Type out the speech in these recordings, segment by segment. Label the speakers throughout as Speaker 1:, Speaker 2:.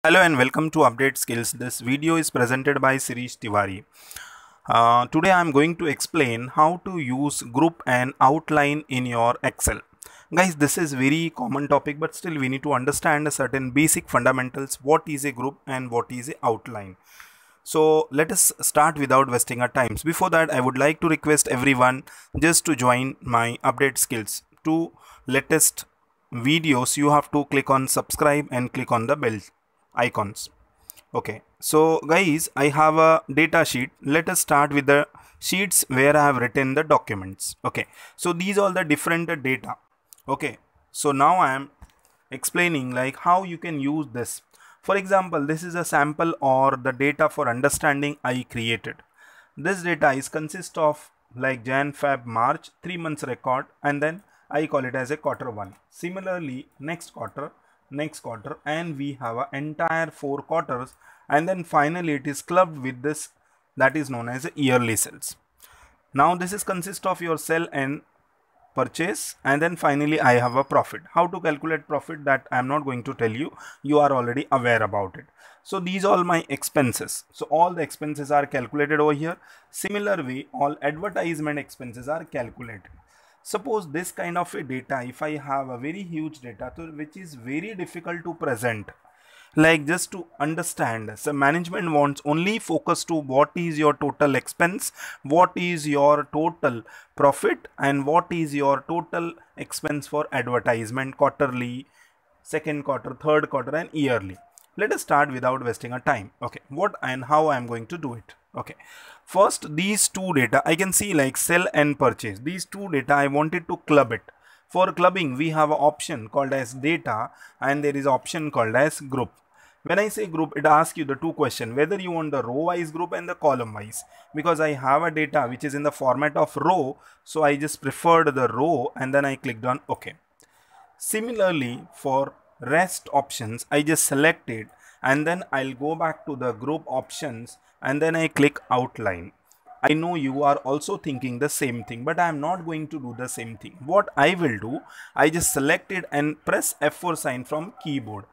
Speaker 1: Hello and welcome to Update Skills. This video is presented by Sirish Tiwari. Today I am going to explain how to use group and outline in your Excel. Guys, this is very common topic, but still we need to understand a certain basic fundamentals. What is a group and what is a outline? So let us start without wasting our times. Before that, I would like to request everyone just to join my Update Skills. To latest videos, you have to click on subscribe and click on the bell icons. Okay, so guys, I have a data sheet. Let us start with the sheets where I have written the documents. Okay, so these are the different data. Okay, so now I am explaining like how you can use this. For example, this is a sample or the data for understanding I created. This data is consist of like Jan, Feb, March, 3 months record, and then I call it as a quarter one. Similarly, next quarter, and we have an entire 4 quarters, and then finally it is clubbed with this that is known as a yearly sales. Now this is consist of your sell and purchase, and then finally I have a profit. How to calculate profit, that I am not going to tell you, you are already aware about it. So these are all my expenses. So all the expenses are calculated over here. Similar way, all advertisement expenses are calculated. Suppose this kind of a data, if I have a very huge data which is very difficult to present, like just to understand, so management wants only focus to what is your total expense, what is your total profit, and what is your total expense for advertisement quarterly, second quarter, third quarter, and yearly. Let us start without wasting our time. Okay, what and how I am going to do it. Okay, first these two data I can see like sell and purchase. These two data I wanted to club it. For clubbing we have an option called as data, and there is option called as group. When I say group, it asks you the two questions, whether you want the row wise group and the column wise. Because I have a data which is in the format of row, so I just preferred the row and then I clicked on OK. Similarly, for rest options, I just select it and then I'll go back to the group options and then I click outline. I know you are also thinking the same thing, but I am not going to do the same thing. What I will do, I just select it and press F4 sign from keyboard.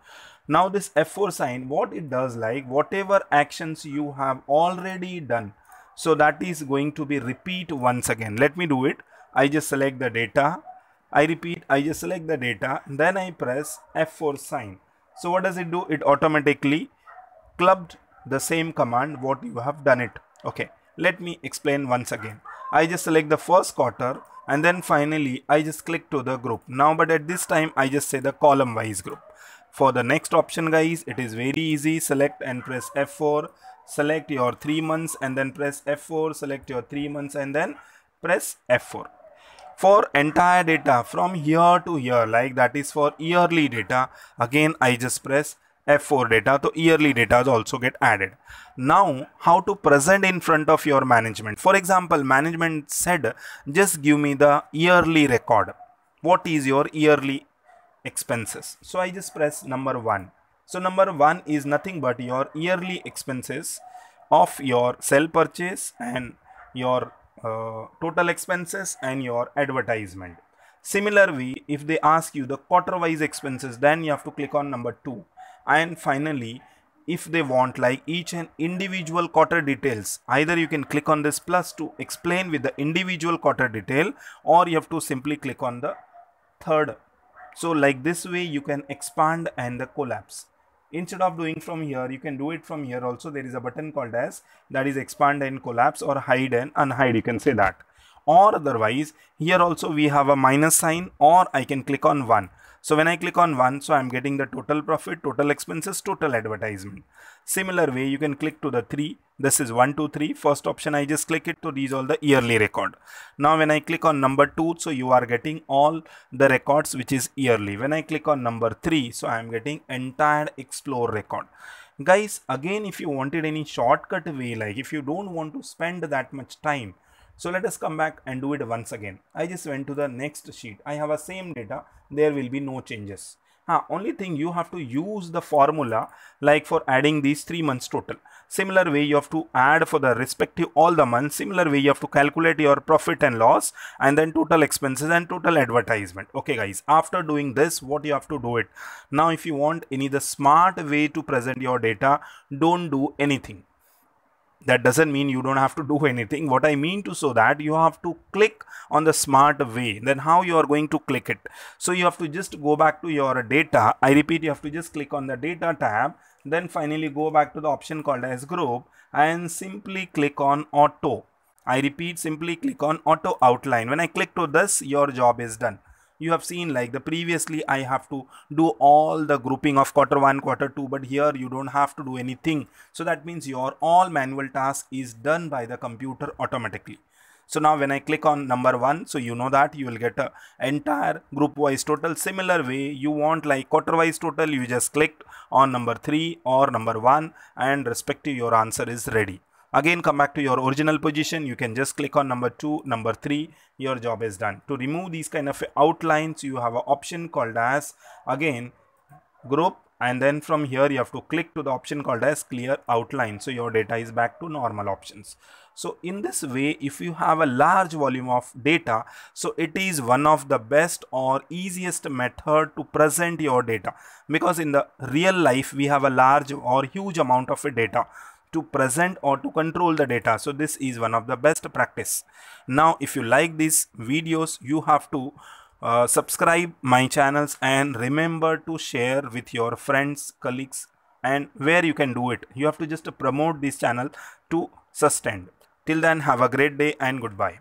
Speaker 1: Now this F4 sign, what it does, like whatever actions you have already done, so that is going to be repeat once again. Let me do it. I just select the data. I repeat, I just select the data, then I press F4 sign. So what does it do? It automatically clubbed the same command what you have done it. Okay, let me explain once again. I just select the first quarter and then finally I just click to the group. Now but at this time I just say the column wise group. For the next option guys, it is very easy. Select and press F4, select your 3 months and then press F4, select your 3 months and then press F4. For entire data from here to here, like that is for yearly data, again I just press F4 data, so yearly data also get added. Now how to present in front of your management. For example, management said just give me the yearly record. What is your yearly expenses? So I just press number 1. So number 1 is nothing but your yearly expenses of your sell purchase and your total expenses and your advertisement. Similarly, if they ask you the quarter wise expenses, then you have to click on number 2. And finally, if they want like each and individual quarter details, either you can click on this plus to explain with the individual quarter detail, or you have to simply click on the third. So like this way you can expand and the collapse. Instead of doing from here, you can do it from here also. There is a button called as that is expand and collapse, or hide and unhide, you can say that. Or otherwise here also we have a minus sign, or I can click on 1. So when I click on 1, so I'm getting the total profit, total expenses, total advertisement. Similar way you can click to the 3. This is 1, 2, 3. First option I just click it to these all the yearly record. Now when I click on number 2, so you are getting all the records which is yearly. When I click on number 3, so I am getting entire explore record. Guys, again if you wanted any shortcut way, like if you don't want to spend that much time, so let us come back and do it once again. I just went to the next sheet. I have a same data. There will be no changes. Only thing, you have to use the formula like for adding these 3 months total. Similar way you have to add for the respective all the months. Similar way you have to calculate your profit and loss, and then total expenses and total advertisement. Okay guys, after doing this, what you have to do it now. If you want any the smart way to present your data, don't do anything. That doesn't mean you don't have to do anything. What I mean to, so that you have to click on the smart way. Then how you are going to click it? So you have to just go back to your data. I repeat, you have to just click on the data tab, then finally go back to the option called as group and simply click on auto. I repeat, simply click on auto outline. When I click to this, your job is done. You have seen like the previously I have to do all the grouping of quarter 1, quarter 2, but here you don't have to do anything. So that means your all manual task is done by the computer automatically. So now when I click on number 1, so you know that you will get a entire group wise total. Similar way you want like quarter wise total, you just click on number 3 or number 1 and respective your answer is ready. Again, come back to your original position. You can just click on number 2, number 3. Your job is done. To remove these kind of outlines, you have an option called as again group, and then from here you have to click to the option called as clear outline. So your data is back to normal options. So in this way, if you have a large volume of data, so it is one of the best or easiest method to present your data, because in the real life we have a large or huge amount of data to present or to control the data. So this is one of the best practice. Now if you like these videos, you have to subscribe my channels and remember to share with your friends, colleagues, and where you can do it. You have to just promote this channel to sustain. Till then, have a great day and goodbye.